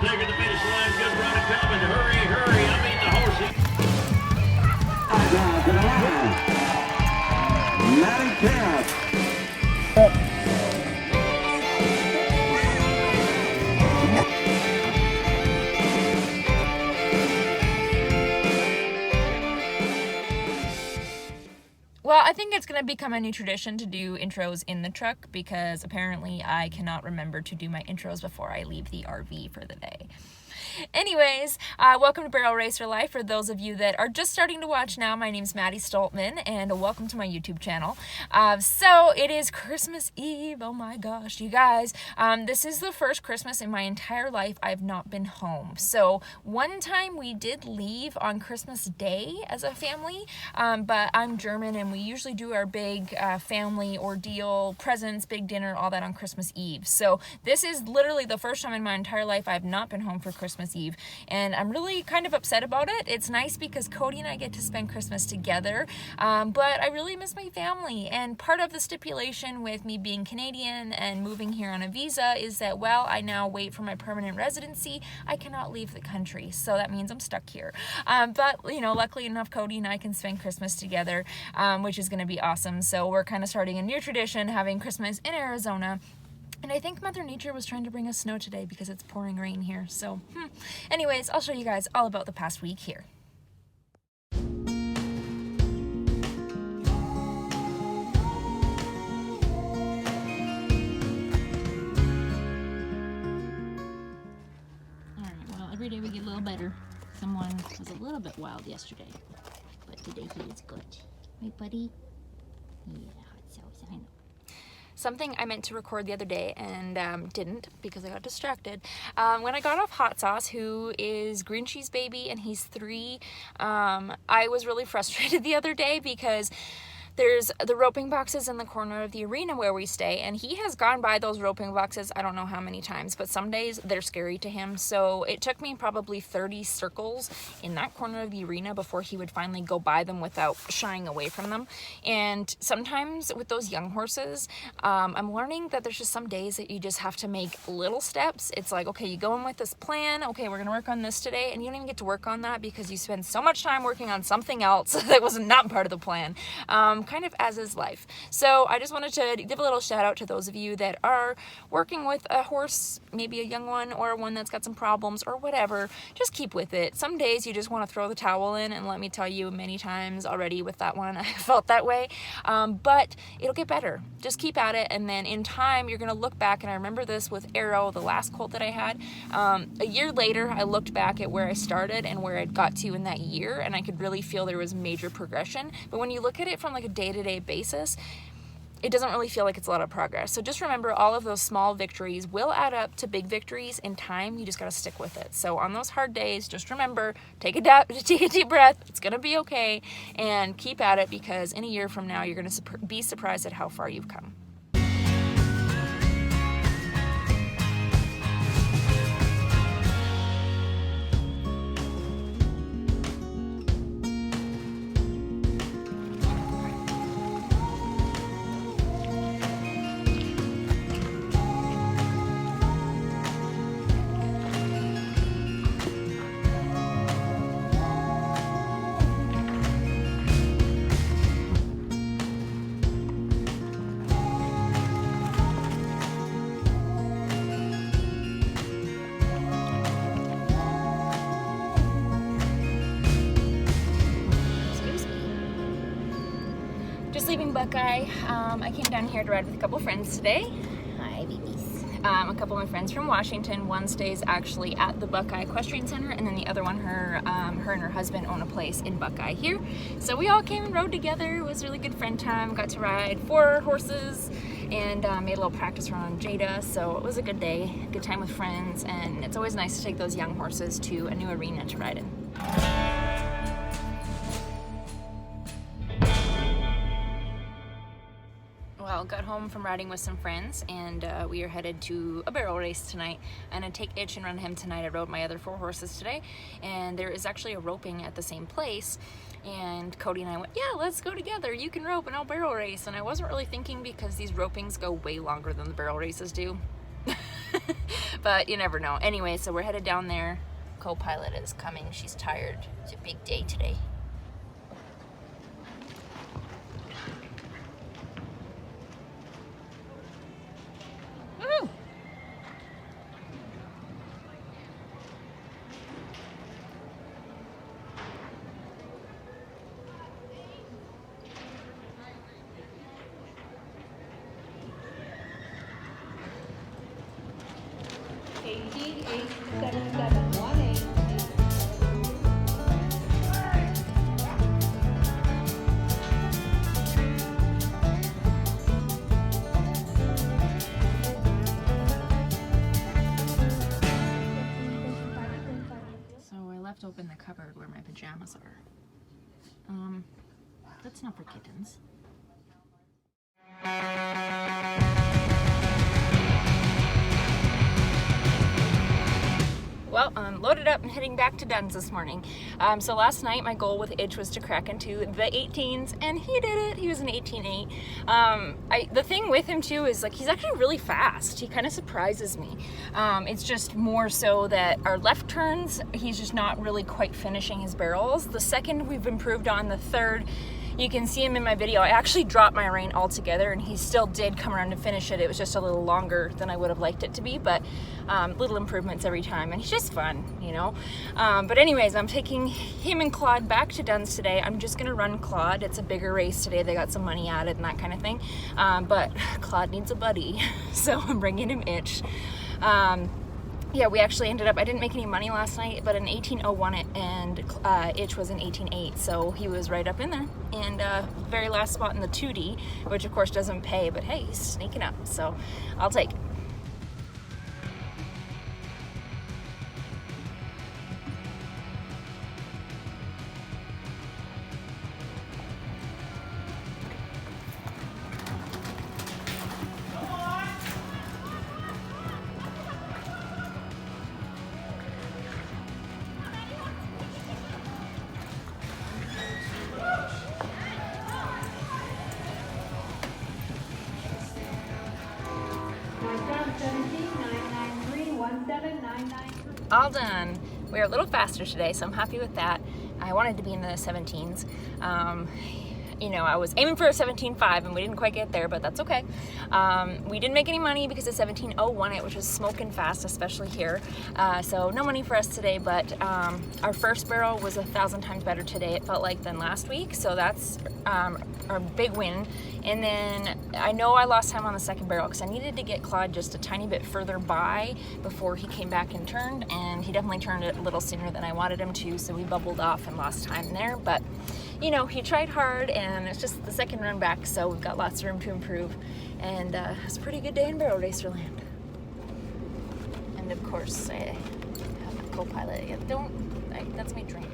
taking the finish line. Good run coming. Hurry, hurry. I mean, the horse. To the line. MaddiKempf. Well, I think it's going to become a new tradition to do intros in the truck because apparently I cannot remember to do my intros before I leave the RV for the day. Anyways, welcome to Barrel Racer Life. For those of you that are just starting to watch now, my name's Maddi-Stoltman, and welcome to my YouTube channel. So it is Christmas Eve. Oh my gosh, you guys. This is the first Christmas in my entire life I've not been home. So one time we did leave on Christmas Day as a family, but I'm German and we usually do our big family ordeal, presents, big dinner, all that on Christmas Eve. So this is literally the first time in my entire life I've not been home for Christmas Eve, and I'm really kind of upset about it. It's nice because Cody and I get to spend Christmas together, but I really miss my family, and part of the stipulation with me being Canadian and moving here on a visa is that while I now wait for my permanent residency, I cannot leave the country, so that means I'm stuck here. But, you know, luckily enough, Cody and I can spend Christmas together, which is going to be awesome. So we're kind of starting a new tradition, having Christmas in Arizona. And I think Mother Nature was trying to bring us snow today because it's pouring rain here. So, anyways, I'll show you guys all about the past week here. Alright, well, every day we get a little better. Someone was a little bit wild yesterday, but today he is good. Right, buddy? Yeah, so I know. Something I meant to record the other day and didn't because I got distracted. When I got off Hot Sauce, who is Grinchy's baby and he's 3, I was really frustrated the other day because there's the roping boxes in the corner of the arena where we stay, and he has gone by those roping boxes I don't know how many times, but some days they're scary to him. So it took me probably 30 circles in that corner of the arena before he would finally go by them without shying away from them. And sometimes with those young horses, I'm learning that there's just some days that you just have to make little steps. It's like, okay, you go in with this plan, okay, we're gonna work on this today, and you don't even get to work on that because you spend so much time working on something else that was not part of the plan. Kind of as is life. So I just wanted to give a little shout out to those of you that are working with a horse, maybe a young one or one that's got some problems or whatever. Just keep with it. Some days you just want to throw the towel in, and let me tell you, many times already with that one I felt that way, but it'll get better. Just keep at it, and then in time you're going to look back, and I remember this with Arrow, the last colt that I had. A year later I looked back at where I started and where I'd got to in that year, and I could really feel there was major progression. But when you look at it from like a day-to-day basis, it doesn't really feel like it's a lot of progress. So just remember, all of those small victories will add up to big victories in time. You just got to stick with it. So on those hard days, just remember, take a deep breath. It's going to be okay, and keep at it, because in a year from now, you're going to be surprised at how far you've come. Leaving Buckeye. I came down here to ride with a couple friends today. Hi, babies. A couple of my friends from Washington. One stays actually at the Buckeye Equestrian Center, and then the other one, her and her husband own a place in Buckeye here. So we all came and rode together. It was a really good friend time. Got to ride 4 horses and made a little practice run on Jada. So it was a good day, good time with friends, and it's always nice to take those young horses to a new arena to ride in. Well, got home from riding with some friends, and we are headed to a barrel race tonight. I'm gonna take Itch and run him tonight. I rode my other 4 horses today, and there is actually a roping at the same place. And Cody and I went, yeah, let's go together. You can rope and I'll barrel race. And I wasn't really thinking, because these ropings go way longer than the barrel races do. But you never know. Anyway, so we're headed down there. Co-pilot is coming. She's tired. It's a big day today. Woo! Open the cupboard where my pajamas are. That's not for kittens. Well, I'm loaded up and heading back to Dunn's this morning. So last night my goal with Itch was to crack into the 18s, and he did it. He was an 18.8. The thing with him too is like he's actually really fast. He kind of surprises me. It's just more so that our left turns, he's just not really quite finishing his barrels. The second we've improved on, the third, you can see him in my video. I actually dropped my rein altogether and he still did come around to finish it. It was just a little longer than I would have liked it to be, but little improvements every time, and he's just fun, you know. But anyways, I'm taking him and Claude back to Dunn's today. I'm just gonna run Claude. It's a bigger race today. They got some money added and that kind of thing. But Claude needs a buddy, so I'm bringing him Itch. Yeah, we actually ended up, I didn't make any money last night, but an 18.0 won it, and Itch was an 18.8, so he was right up in there. And very last spot in the 2D, which of course doesn't pay, but hey, he's sneaking up, so I'll take it. All done. We're a little faster today, so I'm happy with that. I wanted to be in the 17s. You know, I was aiming for a 17.5 and we didn't quite get there, but that's okay. We didn't make any money because the 17.0 won it, which was smoking fast, especially here. So no money for us today, but our first barrel was 1,000 times better today, it felt like, than last week. So that's a big win. And then I know I lost time on the second barrel because I needed to get Claude just a tiny bit further by before he came back and turned, and he definitely turned it a little sooner than I wanted him to, so we bubbled off and lost time there. But you know, he tried hard, and it's just the second run back, so we've got lots of room to improve. And it's a pretty good day in barrel racer land. And of course, I have a co-pilot. That's my drink.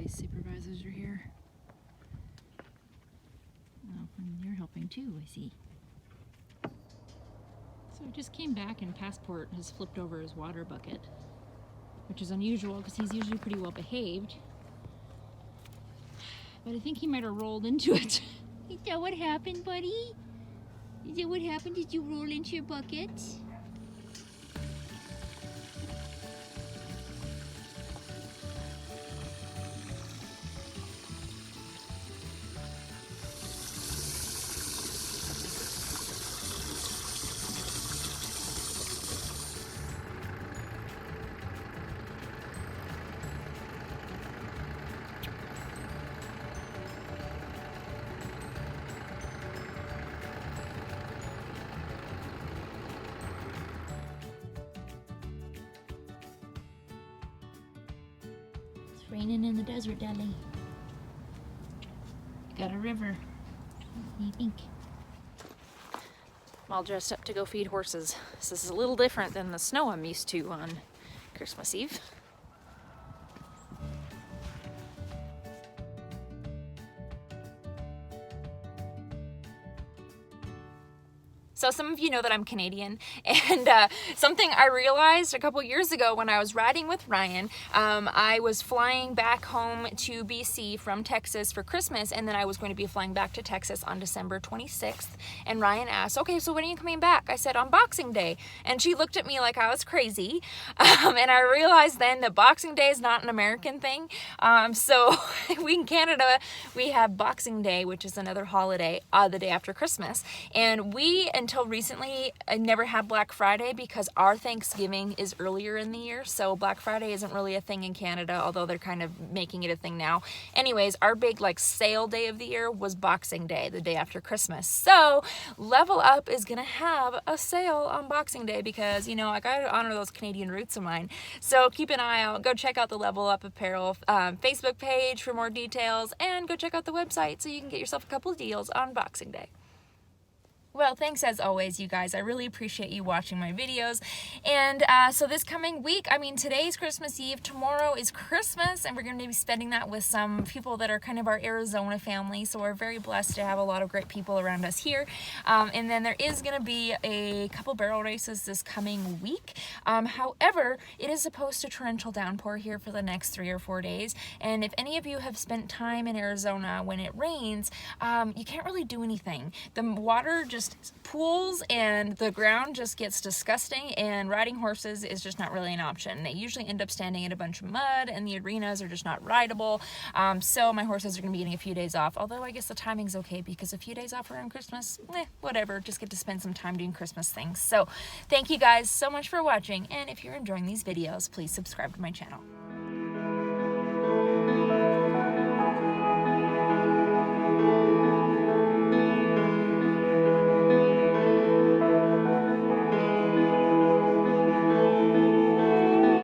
Supervisors are here. Oh, and you're helping too, I see. So I just came back and Passport has flipped over his water bucket, which is unusual because he's usually pretty well behaved. But I think he might have rolled into it. Is that what happened, buddy? Is that what happened? Did you roll into your bucket? Raining in the desert, Daddy. Got a river. What do you think? I'm all dressed up to go feed horses. This is a little different than the snow I'm used to on Christmas Eve. So some of you know that I'm Canadian, and something I realized a couple years ago when I was riding with Ryan, I was flying back home to BC from Texas for Christmas, and then I was going to be flying back to Texas on December 26th, and Ryan asked, okay, so when are you coming back? I said, on Boxing Day, and she looked at me like I was crazy, and I realized then that Boxing Day is not an American thing. So we in Canada, we have Boxing Day, which is another holiday, the day after Christmas, and we, until recently, never had Black Friday because our Thanksgiving is earlier in the year, so Black Friday isn't really a thing in Canada, although they're kind of making it a thing now. Anyways, our big like sale day of the year was Boxing Day, the day after Christmas. So Level Up is gonna have a sale on Boxing Day because, you know, I gotta honor those Canadian roots of mine. So keep an eye out, go check out the Level Up Apparel Facebook page for more details, and go check out the website so you can get yourself a couple of deals on Boxing Day. Well, thanks as always, you guys. I really appreciate you watching my videos. And so this coming week, I mean, today's Christmas Eve, tomorrow is Christmas, and we're going to be spending that with some people that are kind of our Arizona family. So we're very blessed to have a lot of great people around us here. And then there is going to be a couple barrel races this coming week. However, it is supposed to torrential downpour here for the next 3 or 4 days. And if any of you have spent time in Arizona when it rains, you can't really do anything. The water just pools and the ground just gets disgusting, and riding horses is just not really an option. They usually end up standing in a bunch of mud, and the arenas are just not rideable. So my horses are going to be getting a few days off, although I guess the timing's okay because a few days off around Christmas, whatever, just get to spend some time doing Christmas things. So thank you guys so much for watching, and if you're enjoying these videos, please subscribe to my channel.